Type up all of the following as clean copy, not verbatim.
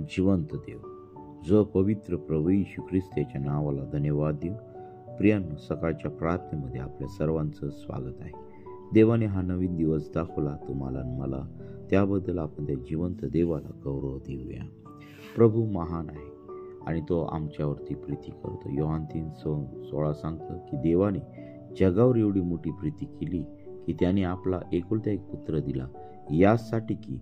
जिवंत देव, जो पवित्र प्रभू येशू ख्रिस्त याच्या नावाला धन्यवाद देऊ. प्रियांनो, सकाळच्या प्रार्थनेमध्ये आपल्या सर्वांचं स्वागत आहे. देवाने हा नवीन दिवस दाखवला तुम्हाला आणि मला, त्याबद्दल आपण त्या जिवंत देवाला गौरव देऊया. प्रभू महान आहे आणि तो आमच्यावरती प्रीती करतो. योहान 3:16 सांगतं की देवाने जगावर एवढी मोठी प्रीती केली की त्याने आपला एकुलता एक पुत्र दिला, यासाठी की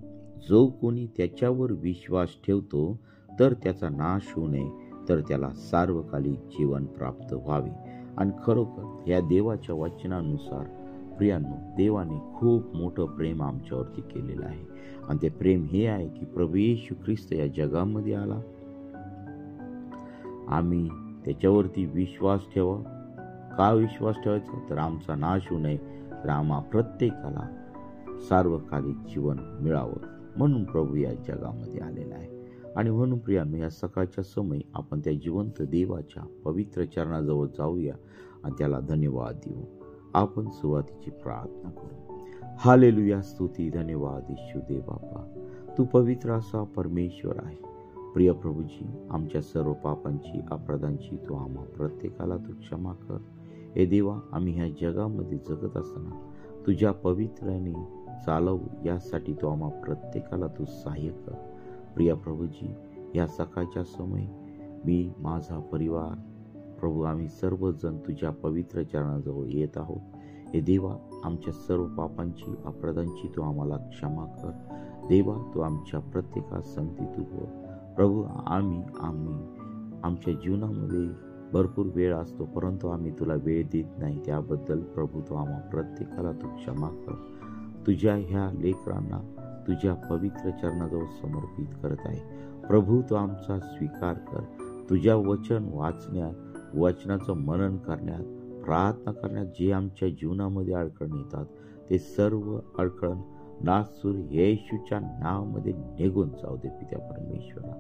जो कोणी त्याच्यावर विश्वास ठेवतो तर त्याचा नाश होऊ नये, तर त्याला सार्वकालिक जीवन प्राप्त व्हावे. आणि खरोखर या देवाच्या वचनानुसार प्रियांनो, देवाने खूप मोठं प्रेम आमच्यावरती केलेलं आहे. आणि ते प्रेम हे आहे की प्रभू येशू ख्रिस्त या जगामध्ये आला, आम्ही त्याच्यावरती विश्वास ठेवा. का विश्वास ठेवायचा? तर आमचा नाश होऊ नये, तर आम्हा प्रत्येकाला सार्वकालिक जीवन मिळावं, म्हणून प्रभू या जगामध्ये आलेला आहे. आणि म्हणून प्रियांनो, या सकाळच्या समय आपण त्या जिवंत देवाच्या पवित्र चरणाजवळ जाऊया आणि त्याला धन्यवाद देऊ. आपण सुरुवातीची प्रार्थना करू. हालेलुया, स्तुती, धन्यवाद येशू देव बापा, तू पवित्र असा परमेश्वर आहे. प्रिय प्रभूजी, आमच्या सर्व पापांची, अपराधांची तू आम्हा प्रत्येकाला तू क्षमा कर. हे देवा, आम्ही ह्या जगामध्ये जगत असताना तुझ्या पवित्राने चालवू, यासाठी तू आम्हा प्रत्येकाला तू सहाय्य कर. प्रिय प्रभूजी, या सकाळच्या समय मी, माझा परिवार, प्रभू आम्ही सर्वजण तुझ्या पवित्र चरणाजवळ येत आहोत. हे देवा, आमच्या सर्व पापांची, अपराधांची तू आम्हाला क्षमा कर. देवा, तू आमच्या प्रत्येकास संगती तू बोल. प्रभू, आम्ही आमच्या जीवनामध्ये भरपूर वेळ असतो, परंतु आम्ही तुला वेळ देत नाही. त्याबद्दल प्रभू तू आम्हा प्रत्येकाला तू क्षमा कर. तुझ्या ह्या लेकरांना तुझ्या पवित्र चरणाजवळ समर्पित करत आहे. प्रभू, तू आमचा स्वीकार कर. तुझ्या वचन वाचण्यात, वचनाचं मनन करण्यात, प्रार्थना करण्यात जे आमच्या जीवनामध्ये अडचण येतात, ते सर्व अडचण नासूर येशूच्या नावामध्ये निघून जाऊ दे. पित्या परमेश्वरा,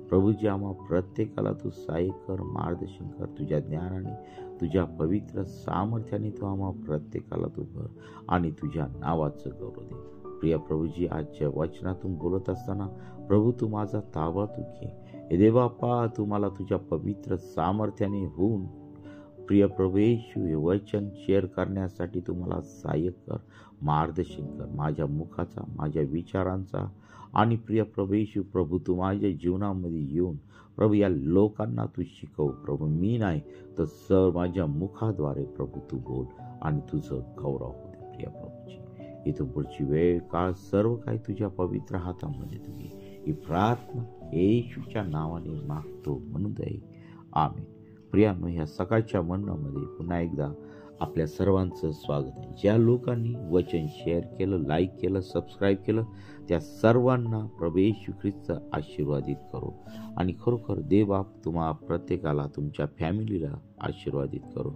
प्रभूजी, आम्हा प्रत्येकाला तू सहाय्य कर, मार्गदर्शन कर. तुझ्या ज्ञानाने, तुझ्या पवित्र सामर्थ्याने तू आम्हा प्रत्येकाला तू भर आणि तुझ्या नावाचं गौरव दे. प्रिय प्रभूजी, आजच्या वचनातून बोलत असताना प्रभू तू माझा ताबा तू घे. हे देवापा, तू मला तुझ्या पवित्र सामर्थ्याने होऊन प्रिय प्रभू येशू हे वचन शेअर करण्यासाठी तू मला सहाय्य कर, मार्गदर्शन कर. माझ्या मुखाचा, माझ्या विचारांचा आणि प्रिय प्रभू येशू, प्रभू तू माझ्या जीवनामध्ये येऊन प्रभू या लोकांना तू शिकव. प्रभू, मी नाही तर सर माझ्या मुखाद्वारे प्रभू तू बोल आणि तुझं गौरव होते. प्रिय प्रभूजी, इथून पुढची वेळ काळ सर्व काही तुझ्या पवित्र हातामध्ये तू घे. ही प्रार्थना येशूच्या नावाने मागतो म्हणून दे, आमेन. प्रियांनो, ह्या सकाळच्या मननामध्ये पुन्हा एकदा आपल्या सर्वांचं स्वागत आहे. ज्या लोकांनी वचन शेअर केलं, लाईक केलं, सबस्क्राईब केलं, त्या सर्वांना प्रभू येशू ख्रिस्त आशीर्वादित करो. आणि खरोखर देवबाप तुम्हा प्रत्येकाला, तुमच्या फॅमिलीला आशीर्वादित करो.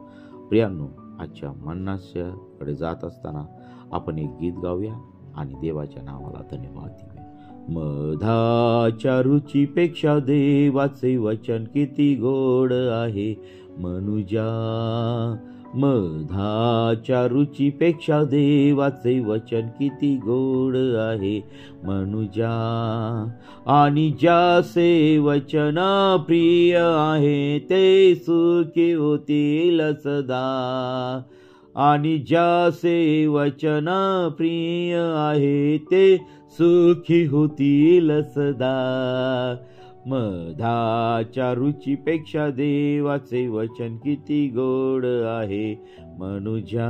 प्रियांनो, आजच्या मननाच्याकडे जात असताना आपण एक गीत गाऊया आणि देवाच्या नावाला धन्यवाद देऊया. मधाच्या रुचीपेक्षा देवाचे वचन किती गोड आहे मनुजा. मधाच्या रुचीपेक्षा देवाचे वचन किती गोड आहे मनुजा. आणि ज्याचे वचन प्रिय आहे ते सुखी होतील सदा. आणि ज्याचे वचन प्रिय आहे ते सुखी होतील सदा. मधाच्या रुचीपेक्षा देवाचे वचन किती गोड आहे मनुजा.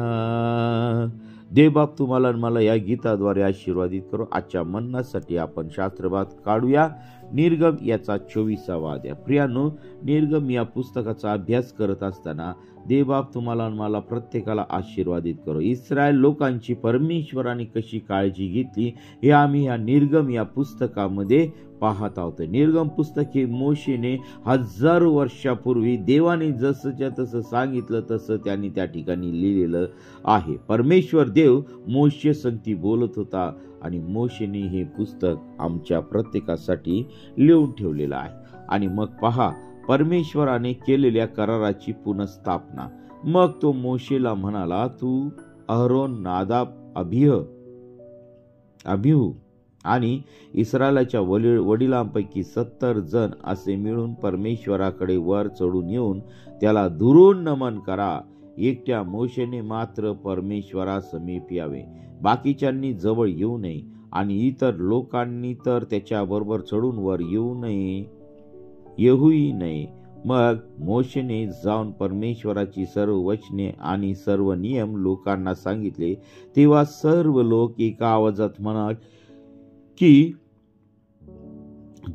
देवबाप तुम्हाला आणि मला या गीताद्वारे आशीर्वादित करो. आजच्या मननासाठी आपण शास्त्रभात काढूया. निर्गम याचा 24वा अध्याय. प्रियांनो, निर्गम या पुस्तकाचा अभ्यास करत असताना देवबाप तुम्हाला आणि मला प्रत्येकाला आशीर्वादित करो. इस्रायल लोकांची परमेश्वराने कशी काळजी घेतली हे आम्ही या निर्गम या पुस्तकामध्ये पाहत आहोत. निर्गम पुस्तक हे मोशेने 1000 वर्षापूर्वी देवाने जसंच्या तसं सांगितलं तसं त्यांनी त्या ठिकाणी लिहिलेलं आहे. परमेश्वर देव मोशे संगती बोलत होता आणि मोशेने हे पुस्तक आमच्या प्रत्येकासाठी लिहून ठेवलेलं आहे. आणि मग पहा, परमेश्वराने केलेल्या कराराची पुनःस्थापना. मग तो मोशेला म्हणाला, तू अहरोन, नादाब, अभिहू आणि इस्रायलाच्या वडिलांपैकी 70 जण असे मिळून परमेश्वराकडे वर चढून येऊन त्याला दुरून नमन करा. एकट्या मोशेने मात्र परमेश्वरासमीप यावे, बाकीच्यांनी जवळ येऊ नये आणि इतर लोकांनी तर त्याच्याबरोबर चढून वर येऊही नये. मग मोशेने जाऊन परमेश्वराची सर्व वचने आणि सर्व नियम लोकांना सांगितले. तेव्हा सर्व लोक एका आवाजात म्हणाले की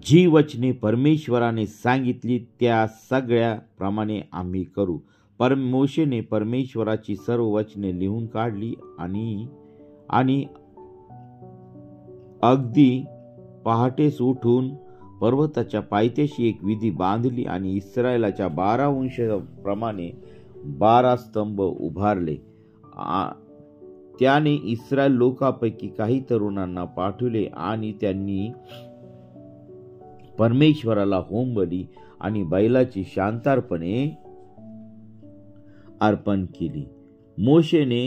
जी वचने परमेश्वराने सांगितली त्या सगळ्या प्रमाणे आम्ही करू. मोशेने परमेश्वराची सर्व वचने लिहून काढली आणि अगदी पहाटेस उठून पर्वताच्या पायथ्याशी एक विधी बांधली आणि इस्रायलाच्या 12 वंशाप्रमाणे 12 स्तंभ उभारले. त्याने इस्रायल लोकांपैकी काही तरुणांना पाठवले आणि त्यांनी परमेश्वराला होमबली आणि बैलाची शांतार्पणे अर्पण केली. मोशेने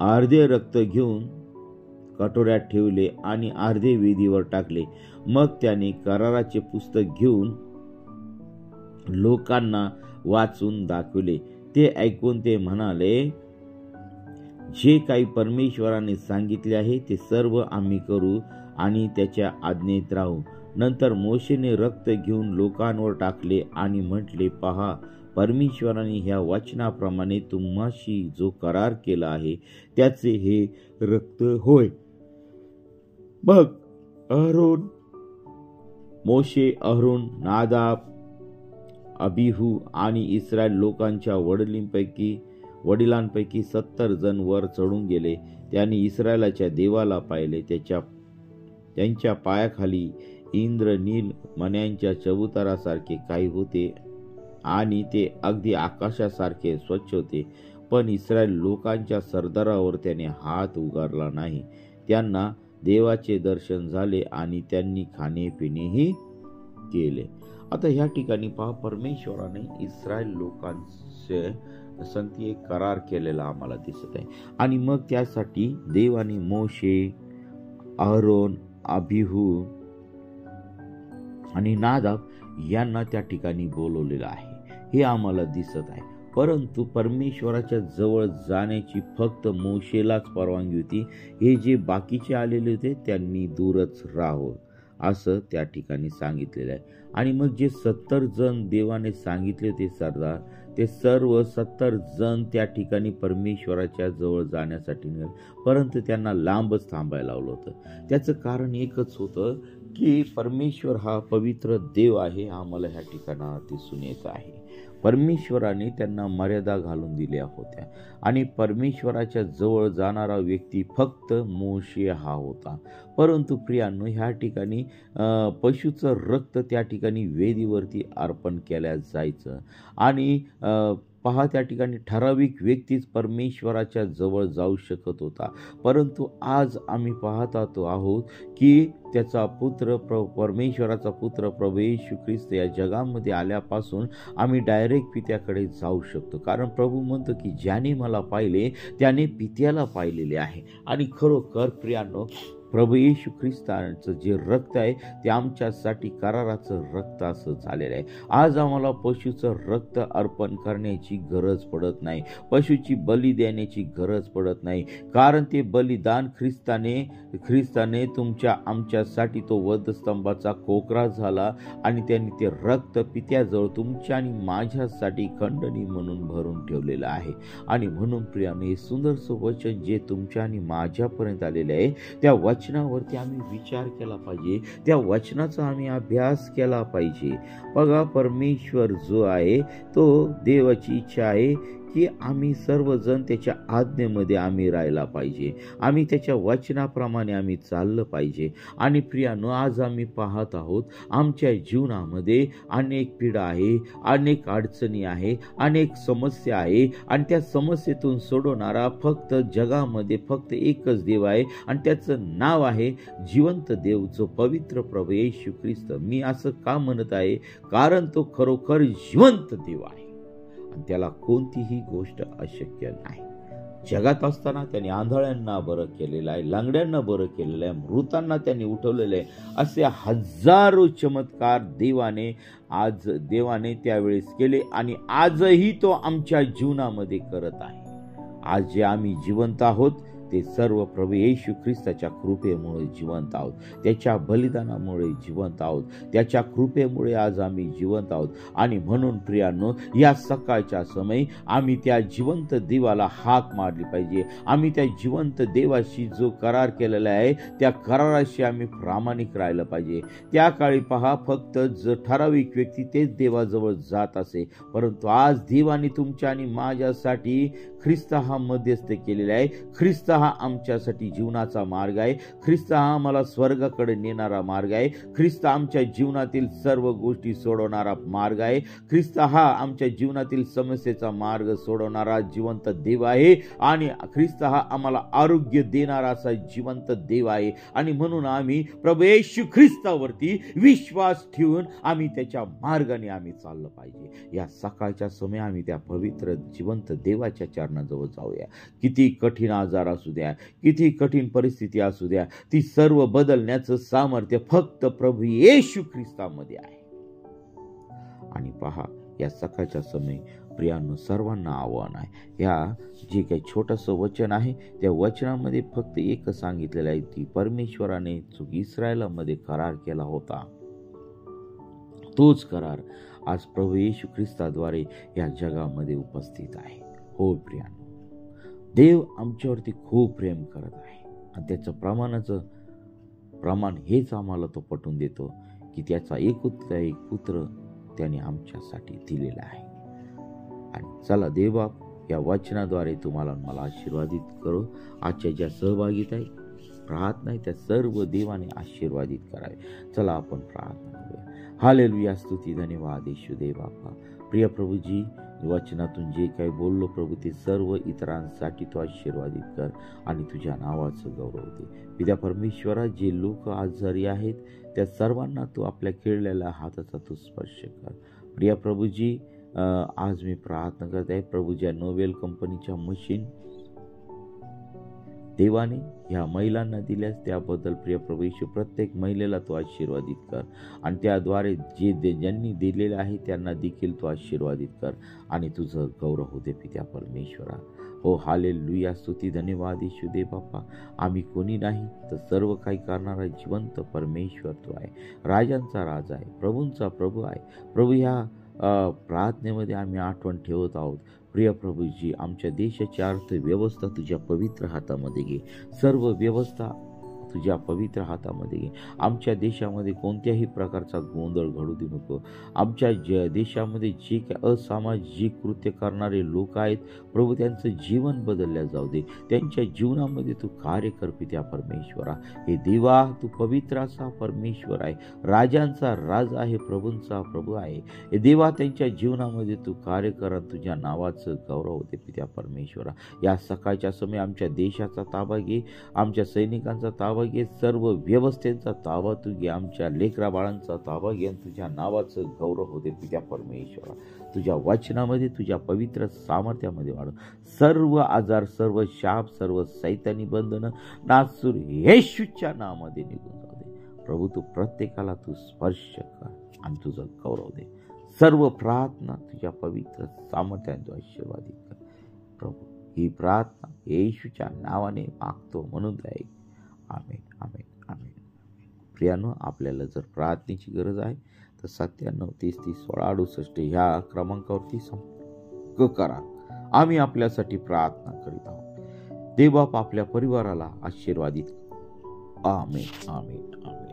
अर्धे रक्त घेऊन कटोऱ्यात ठेवले आणि अर्धे वेदीवर टाकले. मग त्याने कराराचे पुस्तक घेऊन लोकांना वाचून दाखवले. ते ऐकून ते म्हणाले, जे काही परमेश्वराने सांगितले आहे ते सर्व आम्ही करू आणि त्याच्या आज्ञेत राहू. नंतर मोशेने रक्त घेऊन लोकांवर टाकले आणि म्हटले, पहा, परमेश्वराने ह्या वचनाप्रमाणे तुम्हाशी जो करार केला आहे त्याचे हे रक्त होय. मग मोशे, अहरोन, नादाब, अबिहू आणि इस्रायल लोकांच्या वडिलांपैकी 70 जण वर चढून गेले. त्यांनी इस्रायलाच्या देवाला पाहिले. त्यांच्या पायाखाली इंद्रनील मण्यांच्या चबुतरासारखे काही होते आणि ते अगदी आकाशासारखे स्वच्छ होते. पण इस्रायल लोकांच्या सरदारावर त्याने हात उगारला नाही. त्यांना देवाचे दर्शन झाले आणि त्यांनी खाणेपिणेही केले. आता ह्या ठिकाणी पहा, परमेश्वराने इस्रायल लोकांचे संगती एक करार केलेला आम्हाला दिसत आहे. आणि मग त्यासाठी देवाने मोशे, अहरोन, अबिहू आणि नादाब यांना त्या ठिकाणी बोलवलेलं आहे, हे आम्हाला दिसत आहे. परंतु परमेश्वराच्या जवळ जाण्याची फक्त मोशेलाच परवानगी होती. हे जे बाकीचे आलेले होते त्यांनी दूरच राहावं असं त्या ठिकाणी सांगितलेलं आहे. आणि मग जे 70 जण देवाने सांगितले होते सरदार, ते सर्व 70 जण त्या ठिकाणी परमेश्वराच्या जवळ जाण्यासाठी निघाले, परंतु त्यांना लांबच थांबायला लावलं होतं. त्याचं कारण एकच होतं की परमेश्वर हा पवित्र देव आहे, आम्हाला ह्या ठिकाणी दिसून येत आहे. परमेश्वराने त्यांना मर्यादा घालून दिल्या होत्या आणि परमेश्वराच्या जवळ जाणारा व्यक्ती फक्त मोशे हा होता. परंतु प्रियांनो, ह्या ठिकाणी पशुचं रक्त त्या ठिकाणी वेदीवरती अर्पण केल्या जायचं आणि पहा, त्या ठिकाणी ठराविक व्यक्तीच परमेश्वराच्या जवळ जाऊ शकत होता. परंतु आज आम्ही पाहत आहोत की त्याचा पुत्र परमेश्वराचा पुत्र प्रभू येशू ख्रिस्त या जगामध्ये आल्यापासून आम्ही डायरेक्ट पित्याकडे जाऊ शकतो. कारण प्रभू म्हणतो की ज्याने मला पाहिले त्याने पित्याला पाहिलेले आहे. आणि खरोखर प्रियांनो, प्रभू येशू ख्रिस्ताचं जे रक्त आहे ते आमच्यासाठी कराराचं रक्त असं झालेलं आहे. आज आम्हाला पशुचं रक्त अर्पण करण्याची गरज पडत नाही, पशुची बली देण्याची गरज पडत नाही. कारण ते बलिदान ख्रिस्ताने आमच्यासाठी तो वधस्तंभाचा कोकरा झाला आणि त्यांनी ते रक्त पित्याजवळ तुमच्या आणि माझ्यासाठी खंडणी म्हणून भरून ठेवलेलं आहे. आणि म्हणून प्रियाने, हे सुंदरसं वचन जे तुमच्या आणि माझ्यापर्यंत आलेले आहे त्या वचनावरती आम्ही विचार केला पाहिजे, त्या वचनाचा आम्ही अभ्यास केला पाहिजे. बघा, परमेश्वर जो आहे तो देवाची इच्छा आहे की आम्ही सर्वजण त्याच्या आज्ञेमध्ये आम्ही राहायला पाहिजे, आम्ही त्याच्या वचनाप्रमाणे आम्ही चाललं पाहिजे. आणि प्रियानो, आज आम्ही पाहत आहोत आमच्या जीवनामध्ये अनेक पीडा आहे, अनेक अडचणी आहे, अनेक समस्या आहे आणि त्या समस्येतून सोडवणारा फक्त जगामध्ये फक्त एकच देव आहे आणि त्याचं नाव आहे जिवंत देव, जो पवित्र प्रभू येशू ख्रिस्त. मी असं का म्हणत आहे? कारण तो खरोखर जिवंत देव आहे, त्याला कोणतीही गोष्ट अशक्य नाही. जगात असताना त्यांनी आंधळ्यांना बरं केलेलं आहे, लंगड्यांना बरं केलेलं आहे, मृतांना त्यांनी उठवलेलं आहे. असे हजारो चमत्कार देवाने त्यावेळेस केले आणि आजही तो आमच्या जीवनामध्ये करत आहे. आज जे आम्ही जिवंत आहोत ते सर्व प्रभू येशू ख्रिस्ताच्या कृपेमुळे जिवंत आहोत, त्याच्या बलिदानामुळे जिवंत आहोत, त्याच्या कृपेमुळे आज आम्ही जिवंत आहोत. आणि म्हणून प्रियांनो, या सकाळच्या समयी आम्ही त्या जिवंत देवाला हाक मारली पाहिजे. आम्ही त्या जिवंत देवाशी जो करार केलेला आहे त्या कराराशी आम्ही प्रामाणिक राहिलं पाहिजे. त्या काळी पहा, फक्त ठराविक व्यक्ती तेच देवाजवळ जात असे, परंतु आज देवाने तुमच्या आणि माझ्यासाठी ख्रिस्त हा मध्यस्थ केलेला आहे. ख्रिस्त हा आमच्यासाठी जीवनाचा मार्ग आहे. ख्रिस्त हा आम्हाला स्वर्गाकडे नेणारा मार्ग आहे. ख्रिस्त आमच्या जीवनातील सर्व गोष्टी सोडवणारा मार्ग आहे. ख्रिस्त हा आमच्या जीवनातील समस्येचा मार्ग सोडवणारा जिवंत देव आहे. आणि ख्रिस्त हा आम्हाला आरोग्य देणारा असा जिवंत देव आहे. आणि म्हणून आम्ही प्रभू येशू ख्रिस्तावरती विश्वास ठेवून आम्ही त्याच्या मार्गाने आम्ही चाललं पाहिजे. या सकाळच्या समय आम्ही त्या पवित्र जिवंत देवाच्या चरणाजवळ जाऊया. किती कठीण आजार असू द्या, किती कठीण परिस्थिती असू द्या, ती सर्व बदलण्याचं सामर्थ्य फक्त प्रभू येशू ख्रिस्तामध्ये आहे. आणि पहा, या सकाळच्या समय प्रियांनो, सर्वांना आव्हान आहे. या जे काही छोटंसं वचन आहे त्या वचनामध्ये फक्त एक सांगितलेलं आहे की परमेश्वराने इस्रायलामध्ये करार केला होता, तोच करार आज प्रभू येशू ख्रिस्ताद्वारे या जगामध्ये उपस्थित आहे. हो प्रियांनो, देव आमच्यावरती खूप प्रेम करत आहे आणि त्याचं प्रमाण हेच आम्हाला तो पटवून देतो की त्याचा एकुलता एक पुत्र त्याने आमच्यासाठी दिलेला आहे. आणि चला, देवबाप या वचनाद्वारे तुम्हाला मला आशीर्वादित करो. आजच्या ज्या सहभागीत आहे प्रार्थना आहे त्या सर्व देवाने आशीर्वादित करावे. चला आपण प्रार्थना करूया. हालेलुया, स्तुती, धन्यवाद येशू देव बापा. प्रिय प्रभूजी, वचनातून जे काही बोललो प्रभू ते सर्व इतरांसाठी तो आशीर्वादित कर आणि तुझ्या नावाचं गौरव दे. पिता परमेश्वरा, जे लोक आजारी आहेत त्या सर्वांना तू आपल्या खेळलेल्या हाताचा तू स्पर्श कर. प्रिय प्रभूजी, आज मी प्रार्थना करत आहे प्रभू, ज्या नोवेल कंपनीच्या मशीन देवाने ह्या महिलांना दिल्यास त्याबद्दल प्रिय प्रभू येशू प्रत्येक महिलेला तो आशीर्वादित कर आणि त्याद्वारे ज्यांनी दिलेले आहे त्यांना देखील तो आशीर्वादित कर आणि तुझं गौरव होते पित्या परमेश्वरा. हो हालेलुया, स्तुती, धन्यवाद येशू दे बाप्पा. आम्ही कोणी नाही तर सर्व काही करणारा जिवंत परमेश्वर तो आहे, राजांचा राजा आहे, प्रभूंचा प्रभू आहे. प्रभू, ह्या प्रार्थनेमध्ये आम्ही आठवण ठेवत आहोत प्रिय प्रभूजी, आमच्या देशाची अर्थव्यवस्था तुझ्या पवित्र हातामध्ये घे. सर्व व्यवस्था तुझ्या पवित्र हातामध्ये घे. आमच्या देशामध्ये कोणत्याही प्रकारचा गोंधळ घडू दे नको. आमच्या देशामध्ये जे काही असामाजिक कृत्य करणारे लोक आहेत प्रभू, त्यांचं जीवन बदलल्या जाऊ दे. त्यांच्या जीवनामध्ये तू कार्य कर पित्या परमेश्वरा. हे देवा, तू पवित्र असा परमेश्वर आहे, राजांचा राजा आहे, प्रभूंचा प्रभू आहे. हे देवा, त्यांच्या जीवनामध्ये तू कार्य कर, तुझ्या नावाचं गौरव होते पित्या परमेश्वरा. या सकाळच्या समय आमच्या देशाचा ताबा घे, आमच्या सैनिकांचा ताबा घे, सर्व व्यवस्थेचा ताबा तू घे, आमच्या लेकरा बाळांचा ताबा घे, तुझ्या नावाचं गौरव होते पित्या परमेश्वरा. तुझ्या वचनामध्ये, तुझ्या पवित्र सामर्थ्यामध्ये वाढ. सर्व आजार, सर्व शाप, सर्व सैतानी बंधनं नासूर येशूच्या नावामध्ये निघून जाऊ दे. प्रभू, तू प्रत्येकाला तू स्पर्श कर आणि तुझं गौरव दे. सर्व प्रार्थना तुझ्या पवित्र सामर्थ्याने तू आशीर्वादित कर. प्रभू, ही प्रार्थना येशूच्या नावाने मागतो म्हणून दे. आमेन, आमेन, आमेन. प्रियानो, आपल्याला जर प्रार्थनेची गरज आहे तर 97 30 30 16 68 ह्या क्रमांकावरती संपर्क करा. आम्ही आपल्यासाठी प्रार्थना करीत आहोत. देवबाप आपल्या परिवाराला आशीर्वादित. आमेन, आमेन, आमेन.